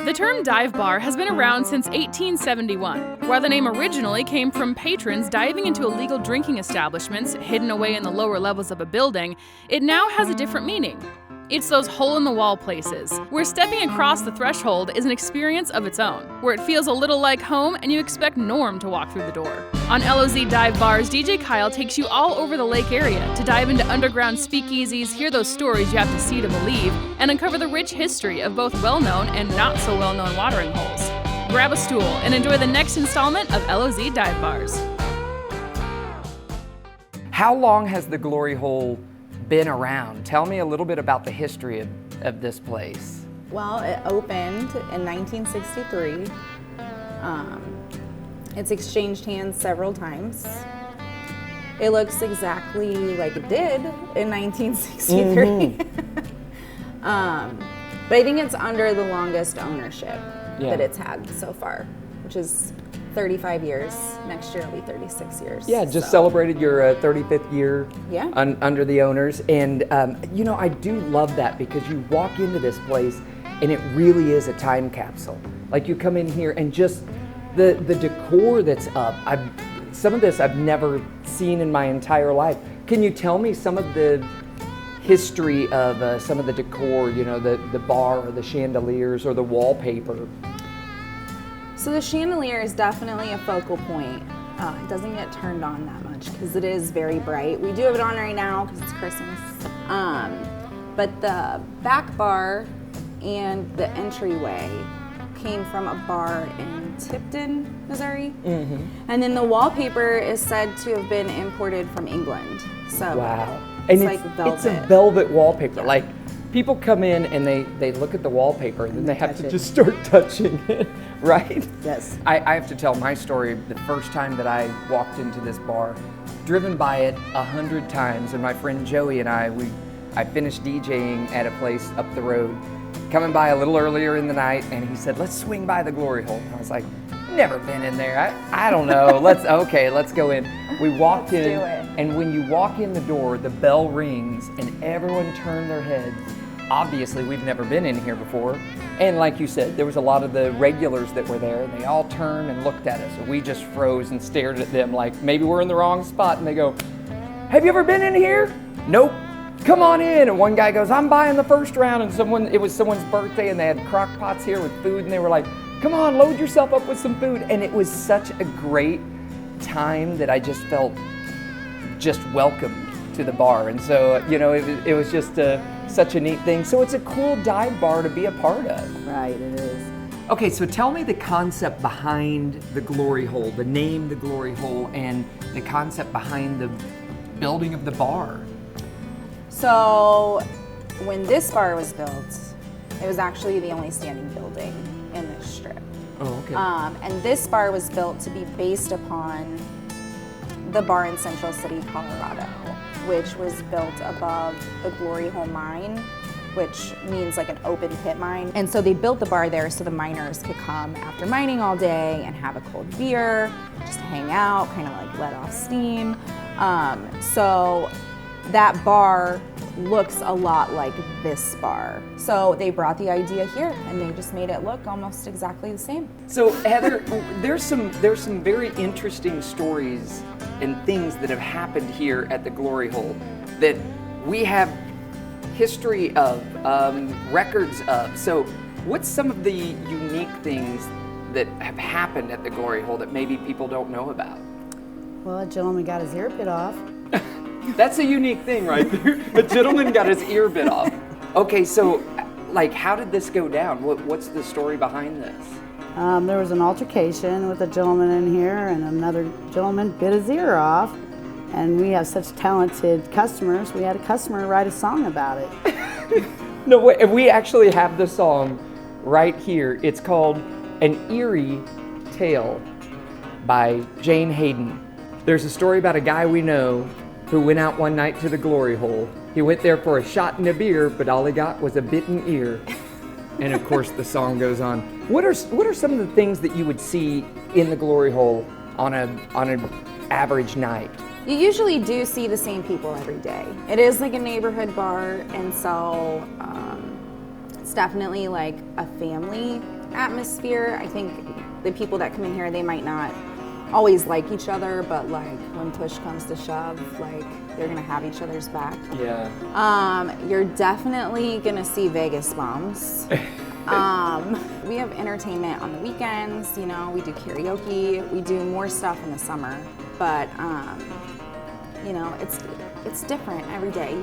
The term dive bar has been around since 1871. While the name originally came from patrons diving into illegal drinking establishments hidden away in the lower levels of a building, it now has a different meaning. It's those hole-in-the-wall places, where stepping across the threshold is an experience of its own, where it feels a little like home and you expect Norm to walk through the door. On LOZ Dive Bars, DJ Kyle takes you all over the lake area to dive into underground speakeasies, hear those stories you have to see to believe, and uncover the rich history of both well-known and not-so-well-known watering holes. Grab a stool and enjoy the next installment of LOZ Dive Bars. How long has the Glory Hole been around? Tell me a little bit about the history of this place. Well, it opened in 1963. It's exchanged hands several times. It looks exactly like it did in 1963. But I think it's under the longest ownership that it's had so far, which is 35 years. Next year it'll be 36 years. Yeah, just celebrated your 35th year under the owners. And you know, I do love that because you walk into this place and it really is a time capsule. Like you come in here and just the decor that's up. Some of this I've never seen in my entire life. Can you tell me some of the history of some of the decor, you know, the bar or the chandeliers or the wallpaper? So the chandelier is definitely a focal point. It doesn't get turned on that much because it is very bright. We do have it on right now because it's Christmas. But the back bar and the entryway came from a bar in Tipton, Missouri. And then the wallpaper is said to have been imported from England. So wow. It's and like velvet. It's a velvet wallpaper. Like people come in and they look at the wallpaper and then they have to just start touching it, right? Yes. I have to tell my story. The first time that I walked into this bar, driven by it 100 times, and my friend Joey and I finished DJing at a place up the road, coming by a little earlier in the night, and he said, let's swing by the Glory Hole. And I was like, never been in there. I don't know. Let's go in. We walked in, and when you walk in the door, the bell rings, and everyone turned their heads. Obviously, we've never been in here before. And like you said, there was a lot of the regulars that were there, and they all turned and looked at us. And we just froze and stared at them like maybe we're in the wrong spot. And they go, have you ever been in here? Nope. Come on in. And one guy goes, I'm buying the first round. And it was someone's birthday, and they had crock pots here with food, and they were like, come on, load yourself up with some food. And it was such a great time that I just felt just welcomed to the bar. And so, you know, it was just such a neat thing. So it's a cool dive bar to be a part of. Right, it is. Okay, so tell me the concept behind the Glory Hole, the name the Glory Hole, and the concept behind the building of the bar. So when this bar was built, it was actually the only standing building in this strip. Oh, okay. And this bar was built to be based upon the bar in Central City, Colorado, which was built above the Glory Hole mine, which means like an open pit mine. And so they built the bar there so the miners could come after mining all day and have a cold beer, just hang out, kind of like let off steam. So that bar looks a lot like this bar. So they brought the idea here and they just made it look almost exactly the same. So Heather, there's some very interesting stories and things that have happened here at the Glory Hole that we have history of, records of. So what's some of the unique things that have happened at the Glory Hole that maybe people don't know about? Well, a gentleman got his ear bit off. That's a unique thing right there. A gentleman got his ear bit off. Okay, so like how did this go down? What's the story behind this? There was an altercation with a gentleman in here and another gentleman bit his ear off. And we have such talented customers, we had a customer write a song about it. No way, we actually have the song right here. It's called An Eerie Tale by Jane Hayden. There's a story about a guy we know who went out one night to the Glory Hole. He went there for a shot and a beer, but all he got was a bitten ear. And of course the song goes on. What are some of the things that you would see in the Glory Hole on an average night? You usually do see the same people every day. It is like a neighborhood bar, and so it's definitely like a family atmosphere. I think the people that come in here, they might not always like each other, but like when push comes to shove, like they're gonna have each other's back. Yeah. You're definitely gonna see Vegas bums. We have entertainment on the weekends, you know, we do karaoke, we do more stuff in the summer, but you know, it's different every day.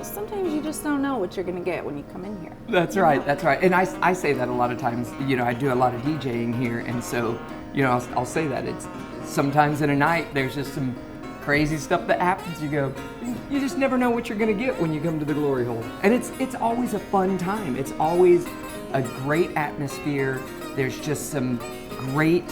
Sometimes you just don't know what you're gonna get when you come in here. That's right, that's right. And I say that a lot of times, you know, I do a lot of DJing here, and so, you know, I'll say that. It's sometimes in a night, there's just some crazy stuff that happens. You just never know what you're gonna get when you come to the Glory Hole. And it's always a fun time. It's always a great atmosphere. There's just some great,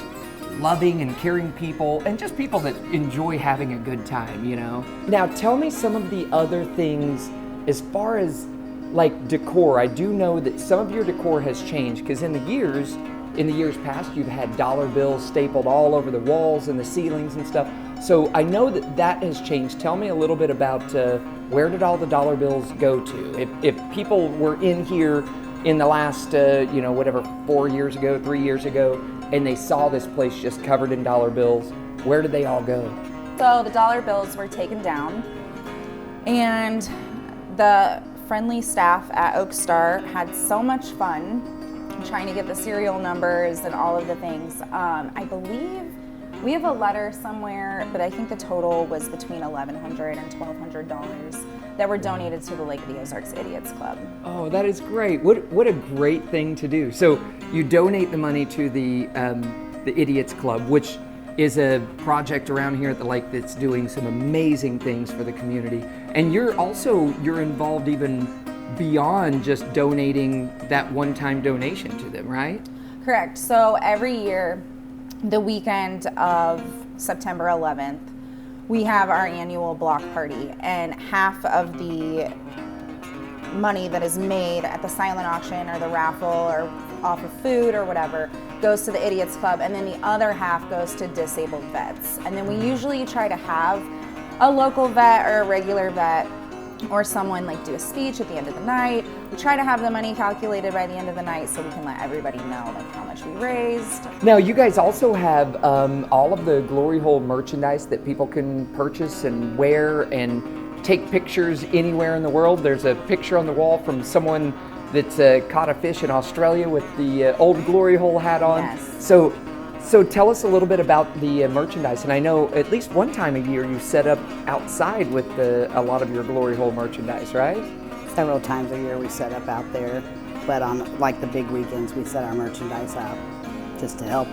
loving and caring people, and just people that enjoy having a good time, you know? Now tell me some of the other things as far as like decor. I do know that some of your decor has changed, because in the years past, you've had dollar bills stapled all over the walls and the ceilings and stuff. So I know that has changed. Tell me a little bit about where did all the dollar bills go to? If people were in here in the last, you know, whatever, 4 years ago, 3 years ago, and they saw this place just covered in dollar bills, where did they all go? So the dollar bills were taken down, and the friendly staff at Oak Star had so much fun trying to get the serial numbers and all of the things. I believe we have a letter somewhere, but I think the total was between $1,100 and $1,200 that were donated to the Lake of the Ozarks Idiots Club. Oh, that is great. What a great thing to do. So you donate the money to the Idiots Club, which is a project around here at the lake that's doing some amazing things for the community. And you're involved even beyond just donating that one-time donation to them, right? Correct. So every year, the weekend of September 11th, we have our annual block party, and half of the money that is made at the silent auction or the raffle or off of food or whatever goes to the Idiots Club, and then the other half goes to disabled vets. And then we usually try to have a local vet or a regular vet or someone like do a speech at the end of the night. We try to have the money calculated by the end of the night so we can let everybody know like how much we raised. Now you guys also have all of the Glory Hole merchandise that people can purchase and wear and take pictures anywhere in the world. There's a picture on the wall from someone that's caught a fish in Australia with the old Glory Hole hat on. Yes. So tell us a little bit about the merchandise. And I know at least one time a year you set up outside with a lot of your Glory Hole merchandise, right? Several times a year we set up out there, but on like the big weekends we set our merchandise out just to help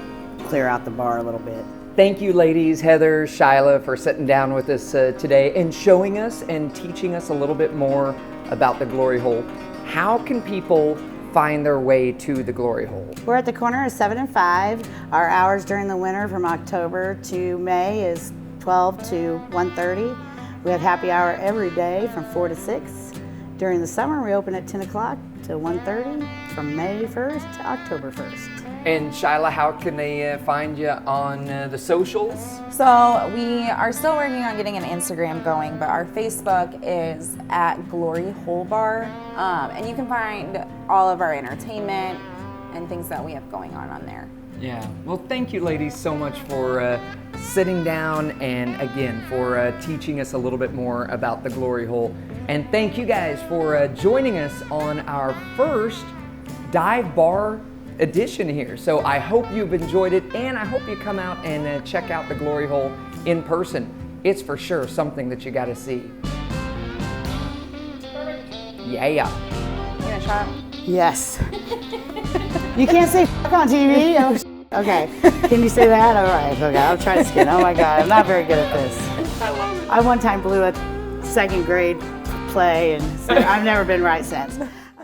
clear out the bar a little bit. Thank you, ladies, Heather, Shyla, for sitting down with us today and showing us and teaching us a little bit more about the Glory Hole. How can people find their way to the Glory Hole? We're at the corner of 7 and 5. Our hours during the winter from October to May is 12 to 1:30. We have happy hour every day from 4 to 6. During the summer, we open at 10 o'clock to 1:30 from May 1st to October 1st. And Shyla, how can they find you on the socials? So we are still working on getting an Instagram going, but our Facebook is at Glory Hole Bar, and you can find all of our entertainment and things that we have going on there. Yeah. Well, thank you, ladies, so much for sitting down and again for teaching us a little bit more about the Glory Hole. And thank you guys for joining us on our first dive bar edition here. So I hope you've enjoyed it, and I hope you come out and check out the Glory Hole in person. It's for sure something that you got to see. Yeah. You gonna try it? Yes. You can't say f on TV? Oh, okay. Can you say that? All right. Okay. I'll try to skin. Oh my God. I'm not very good at this. I one time blew a second grade play, and so I've never been right since.